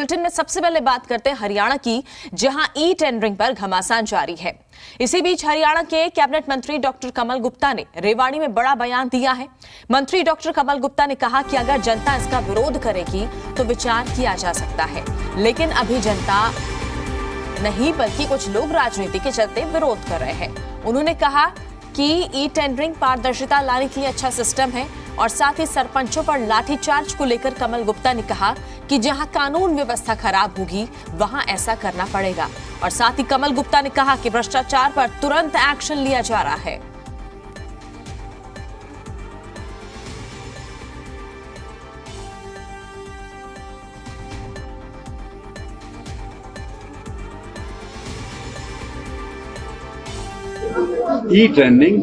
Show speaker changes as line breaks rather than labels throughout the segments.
Bulletin में सबसे पहले बात करते हैं हरियाणा की, जहां ई टेंडरिंग पर घमासान जारी है। इसी बीच हरियाणा के कैबिनेट मंत्री डॉक्टर कमल गुप्ता ने रेवाड़ी में बड़ा बयान दिया है। मंत्री डॉक्टर कमल गुप्ता ने कहा कि अगर जनता इसका विरोध करेगी तो विचार किया जा सकता है, लेकिन अभी जनता नहीं बल्कि कुछ लोग राजनीति के चलते विरोध कर रहे हैं। उन्होंने कहा कि ई टेंडरिंग पारदर्शिता लाने के लिए अच्छा सिस्टम है और साथ ही सरपंचों पर लाठीचार्ज को लेकर कमल गुप्ता ने कहा कि जहां कानून व्यवस्था खराब होगी वहां ऐसा करना पड़ेगा। और साथ ही कमल गुप्ता ने कहा कि भ्रष्टाचार पर तुरंत एक्शन लिया जा रहा है।
ई टेंडरिंग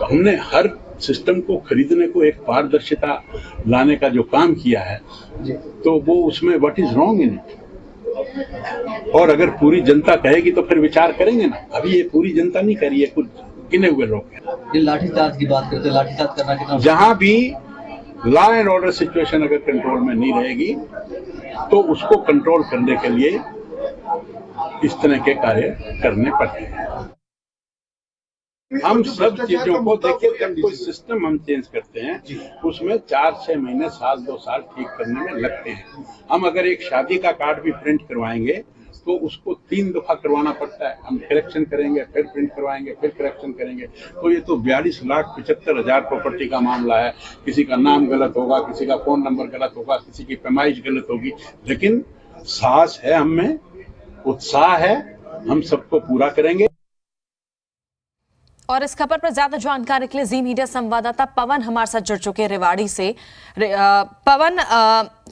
हमने हर सिस्टम को खरीदने को एक पारदर्शिता लाने का जो काम किया है, तो वो उसमें what is wrong in it. और अगर पूरी जनता कहेगी तो फिर विचार करेंगे ना। अभी ये पूरी जनता नहीं कर रही है, कुछ गिने हुए लोग हैं।
ये लाठीचार्ज की बात करते हैं, लाठीचार्ज करना कितना,
जहां भी लॉ एंड ऑर्डर सिचुएशन अगर कंट्रोल में नहीं रहेगी तो उसको कंट्रोल करने के लिए इस तरह के कार्य करने पड़ते हैं। हम सब चीजों को देखिए, जब कोई सिस्टम हम चेंज करते हैं उसमें 4-6 महीने, साल 2 साल ठीक करने में लगते हैं। हम अगर एक शादी का कार्ड भी प्रिंट करवाएंगे तो उसको 3 दफा करवाना पड़ता है। हम करेक्शन करेंगे, फिर प्रिंट करवाएंगे, फिर करेक्शन करेंगे। तो ये तो 42,75,000 प्रॉपर्टी का मामला है। किसी का नाम गलत होगा, किसी का फोन नंबर गलत होगा, किसी की पैमाइश गलत होगी, लेकिन साहस है हम में, उत्साह है, हम सबको पूरा करेंगे।
और इस खबर पर ज्यादा जानकारी के लिए जी मीडिया संवाददाता पवन हमारे साथ जुड़ चुके हैं रेवाड़ी से। पवन,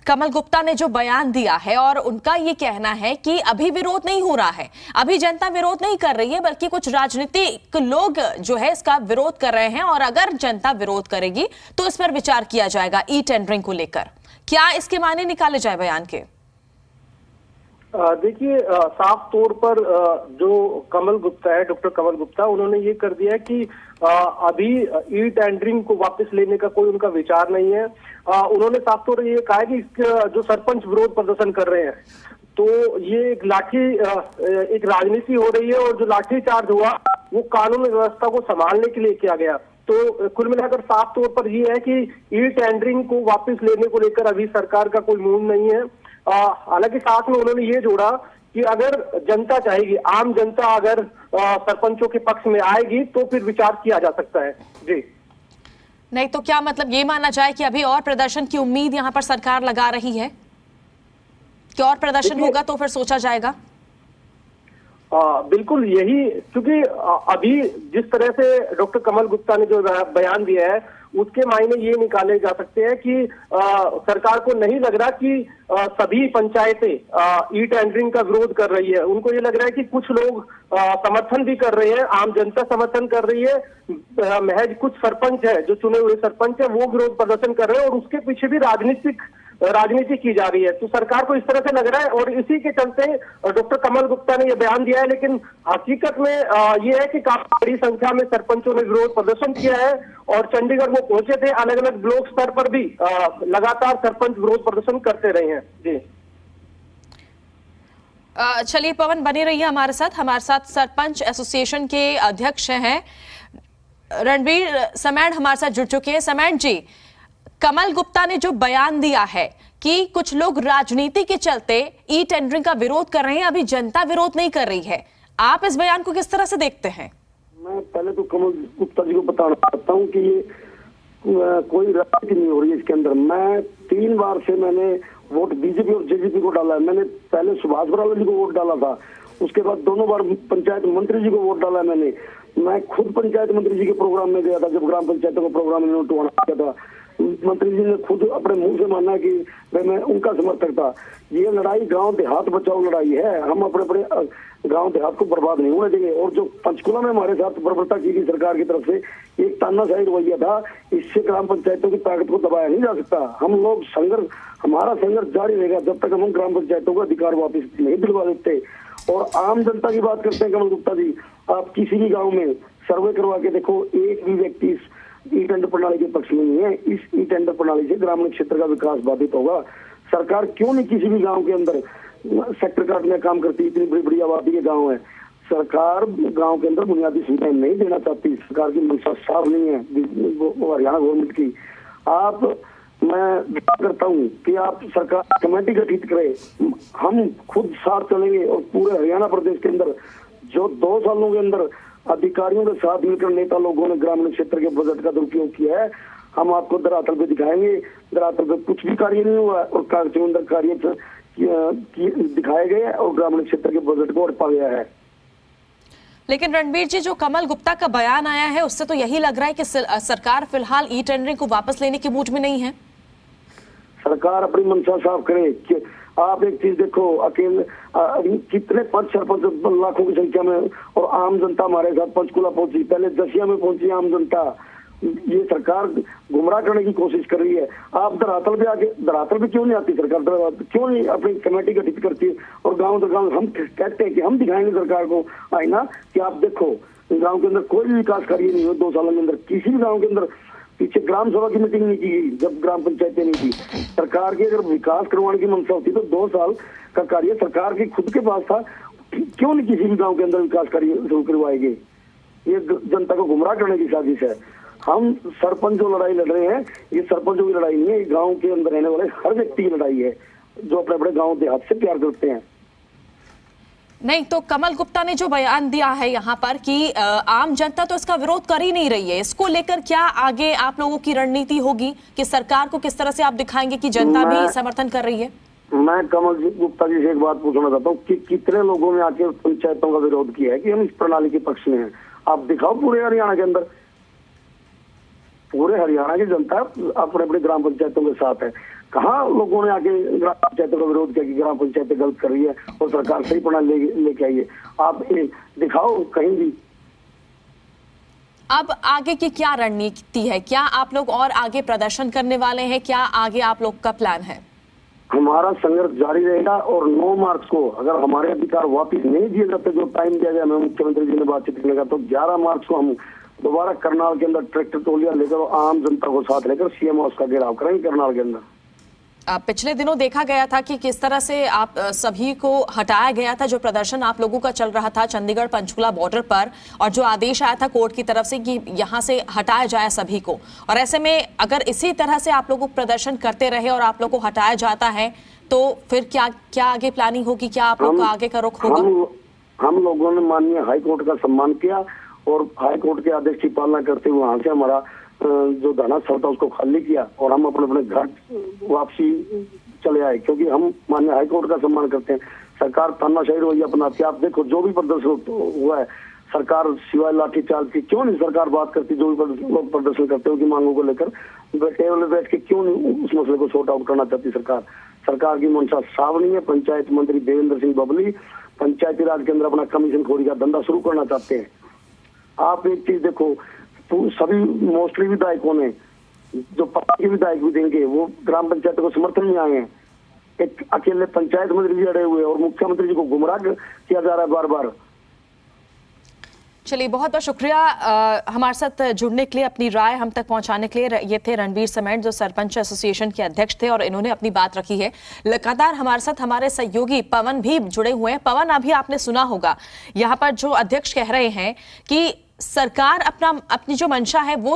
कमल गुप्ता ने जो बयान दिया है और उनका ये कहना है कि अभी विरोध नहीं हो रहा है, अभी जनता विरोध नहीं कर रही है, बल्कि कुछ राजनीतिक लोग जो है इसका विरोध कर रहे हैं और अगर जनता विरोध करेगी तो इस पर विचार किया जाएगा ई टेंडरिंग को लेकर। क्या इसके मायने निकाले जाए बयान के?
देखिए, साफ तौर पर जो कमल गुप्ता है, डॉक्टर कमल गुप्ता, उन्होंने ये कर दिया है कि अभी ई टेंडरिंग को वापस लेने का कोई उनका विचार नहीं है। उन्होंने साफ तौर पर ये कहा है कि जो सरपंच विरोध प्रदर्शन कर रहे हैं तो ये एक राजनीति हो रही है और जो लाठी चार्ज हुआ वो कानून व्यवस्था को संभालने के लिए किया गया। तो कुल मिलाकर साफ तौर पर ये है कि ई टेंडरिंग को वापस लेने को लेकर अभी सरकार का कोई मूड नहीं है। हालांकि साथ में उन्होंने ये जोड़ा कि अगर जनता चाहेगी, आम जनता अगर सरपंचों के पक्ष में आएगी तो फिर विचार किया जा सकता है। जी
नहीं तो क्या मतलब ये माना जाए कि अभी और प्रदर्शन की उम्मीद यहाँ पर सरकार लगा रही है कि और प्रदर्शन होगा तो फिर सोचा जाएगा?
बिल्कुल यही, क्योंकि अभी जिस तरह से डॉक्टर कमल गुप्ता ने जो बयान दिया है उसके मायने ये निकाले जा सकते हैं कि सरकार को नहीं लग रहा कि सभी पंचायतें ई टेंडरिंग का विरोध कर रही है। उनको ये लग रहा है कि कुछ लोग समर्थन भी कर रहे हैं, आम जनता समर्थन कर रही है, महज कुछ सरपंच है, जो चुने हुए सरपंच है, वो विरोध प्रदर्शन कर रहे हैं और उसके पीछे भी राजनीति की जा रही है। तो सरकार को इस तरह से लग रहा है और इसी के चलते डॉक्टर कमल गुप्ता ने यह बयान दिया है। लेकिन हकीकत में यह है कि काफी बड़ी संख्या में सरपंचों ने विरोध प्रदर्शन किया है और चंडीगढ़ वो पहुंचे थे। अलग अलग ब्लॉक स्तर पर भी लगातार सरपंच विरोध प्रदर्शन करते रहे हैं। जी
चलिए पवन, बने रहिए हमारे साथ सरपंच एसोसिएशन के अध्यक्ष हैं रणवीर समैण हमारे साथ जुड़ चुके हैं। समैण जी, कमल गुप्ता ने जो बयान दिया है कि कुछ लोग राजनीति के चलते ई टेंडरिंग का विरोध कर रहे हैं, अभी जनता विरोध नहीं कर रही है, आप इस बयान को किस तरह से देखते हैं?
मैं पहले तो कमल गुप्ता जी को बताना चाहता हूं कि ये कोई राजनीति नहीं हो रही है इसके अंदर। मैं 3 बार से मैंने वोट बीजेपी और जेजेपी को डाला है। मैंने पहले सुभाष बराला जी को वोट डाला था, उसके बाद दोनों बार पंचायत मंत्री जी को वोट डाला है मैंने। मैं खुद पंचायत मंत्री जी के प्रोग्राम में गया था, जब ग्राम पंचायतों का प्रोग्राम इन्होंने उठवाना किया था। मंत्री जी ने खुद अपने मुंह से माना कि मैं उनका समर्थक था। ये लड़ाई गांव देहात बचाओ लड़ाई है, हम अपने गांव देहात को बर्बाद नहीं होने देंगे। और जो पंचकुला में हमारे साथ बर्बरता की गई सरकार की तरफ से, एक तानाशाही रवैया था, इससे ग्राम पंचायतों की ताकत को दबाया नहीं जा सकता। हम लोग हमारा संघर्ष जारी रहेगा जब तक हम ग्राम पंचायतों का अधिकार वापस नहीं दिलवा देते। और आम जनता की बात करते हैं कमल गुप्ता जी, आप किसी भी गाँव में सर्वे करवा के देखो, एक भी व्यक्ति ई टेंडर प्रणाली के पक्ष में नहीं है। इस ई टेंडर प्रणाली से ग्रामीण क्षेत्र का विकास बाधित होगा। सरकार क्यों नहीं किसी भी गांव के अंदर सेक्टर कार्ड में काम करती? इतनी बड़ी बड़ी आबादी के गांव है, सरकार गांव के अंदर बुनियादी सुविधाएं नहीं देना चाहती। सरकार की मंशा साफ नहीं है हरियाणा गवर्नमेंट की। मैं करता हूं कि आप सरकार कमेटी गठित करे, हम खुद साथ चलेंगे और पूरे हरियाणा प्रदेश के अंदर जो 2 सालों के अंदर अधिकारियों के साथ मिलकर नेता लोगों ने ग्रामीण क्षेत्र के बजट का दुरुपयोग किया है, हम आपको धरातल पे दिखाएंगे। धरातल पे कुछ भी कार्य नहीं हुआ और कागजों के अंदर कार्य दिखाए गए और ग्रामीण क्षेत्र के बजट को हड़पा गया है।
लेकिन रणबीर जी, जो कमल गुप्ता का बयान आया है उससे तो यही लग रहा है कि सरकार फिलहाल ई टेंडरिंग को वापस लेने के मूड में नहीं है।
सरकार अपनी मंशा साफ करे कि आप एक चीज देखो, अकेले कितने पंच सरपंच लाखों की संख्या में और आम जनता हमारे साथ पंचकुला पहुंची, पहले दसिया में पहुंची आम जनता। ये सरकार गुमराह करने की कोशिश कर रही है। आप धरातल पे क्यों नहीं आती सरकार? क्यों नहीं अपनी कमेटी गठित करती और गांव दर गांव हम कहते हैं कि हम दिखाएंगे सरकार को आईना कि आप देखो गांव के अंदर कोई भी विकास कार्य नहीं हो 2 सालों के अंदर। किसी भी गांव के अंदर पीछे ग्राम सभा की मीटिंग नहीं की गई जब ग्राम पंचायतें नहीं थी। सरकार की अगर विकास करवाने की मंशा होती तो 2 साल का कार्य सरकार के खुद के पास था, क्यों नहीं किसी भी गांव के अंदर विकास कार्य शुरू करवाएंगे? ये जनता को गुमराह करने की साजिश है। हम सरपंच जो लड़ाई लड़ रहे हैं, ये सरपंचों की लड़ाई नहीं है, ये गांव के अंदर रहने वाले हर व्यक्ति की लड़ाई है जो अपने अपने गांव देहात से प्यार करते हैं।
नहीं तो कमल गुप्ता ने जो बयान दिया है यहाँ पर कि आम जनता तो इसका विरोध कर ही नहीं रही है, इसको लेकर क्या आगे आप लोगों की रणनीति होगी कि सरकार को किस तरह से आप दिखाएंगे कि जनता भी समर्थन कर रही है?
मैं कमल गुप्ता जी से एक बात पूछना चाहता हूँ कि कितने लोगों ने आके पंचायतों का विरोध किया है कि हम इस प्रणाली के पक्ष में हैं? आप दिखाओ पूरे हरियाणा के अंदर। पूरे हरियाणा की जनता अपने अपने ग्राम पंचायतों के साथ है। कहाँ लोगों ने आके ग्राम पंचायतों का विरोध किया कि ग्राम पंचायतें गलत कर रही है और सरकार सही प्रणाली लेके आई है? आप दिखाओ कहीं भी।
अब आगे की क्या रणनीति है? क्या आप लोग और आगे प्रदर्शन करने वाले हैं? क्या आगे आप लोग का प्लान है?
हमारा संघर्ष जारी रहेगा और 9 मार्च को अगर हमारे अधिकार वापिस नहीं दिए जाते, जो टाइम दिया गया हमें मुख्यमंत्री जी ने बातचीत करने का, तो 11 मार्च को हम दोबारा करनाल के अंदर ट्रैक्टर ट्रॉलियां लेकर और आम जनता को साथ लेकर सीएम हाउस का घेराव करेंगे करनाल के अंदर।
पिछले दिनों देखा गया था कि किस तरह से आप सभी को हटाया गया था, जो प्रदर्शन आप लोगों का चल रहा था चंडीगढ़ पंचकुला बॉर्डर पर, और जो आदेश आया था कोर्ट की तरफ से कि यहां से हटाया जाए सभी को। और ऐसे में अगर इसी तरह से आप लोगों को प्रदर्शन करते रहे और आप लोगों को हटाया जाता है तो फिर क्या आगे प्लानिंग होगी? क्या आप लोग का आगे का रुख होगा?
हम लोगों ने माननीय हाई कोर्ट का सम्मान किया और हाई कोर्ट के आदेश की पालना करते हुए वहां से हमारा जो धरना स्थल था उसको खाली किया और हम अपने अपने घर वापसी चले आए, क्योंकि हम माननीय हाई कोर्ट का सम्मान करते हैं। सरकार तानाशाही रवैया अपनाती है। आप देखो जो भी प्रदर्शन हुआ है, सरकार सिवाय लाठीचार्ज की क्यों नहीं सरकार बात करती? जो भी लोग प्रदर्शन करते हो की मांगों को लेकर टेबल बैठ के क्यों नहीं उस मसले को सॉर्ट आउट करना चाहती सरकार? सरकार की मंशा साफ नहीं है। पंचायत मंत्री देवेंद्र सिंह बबली पंचायती राज के अंदर अपना कमीशन खोरी का धंधा शुरू करना चाहते हैं। आप एक चीज देखो, तो सभी मोस्टली विधायकों ने, जो पार्टी के विधायक भी देंगे, वो ग्राम पंचायत को समर्थन में आए हैं। एक अकेले पंचायत मंत्री जी अड़े हुए और मुख्यमंत्री जी को गुमराह किया जा रहा है बार बार।
चलिए, बहुत बहुत शुक्रिया हमारे साथ जुड़ने के लिए, अपनी राय हम तक पहुंचाने के लिए। ये थे रणबीर समेट, जो सरपंच एसोसिएशन के अध्यक्ष थे, और इन्होंने अपनी बात रखी है। लगातार हमारे साथ हमारे सहयोगी पवन भी जुड़े हुए हैं। पवन, अभी आपने सुना होगा यहाँ पर जो अध्यक्ष कह रहे हैं कि सरकार अपनी जो मंशा है वो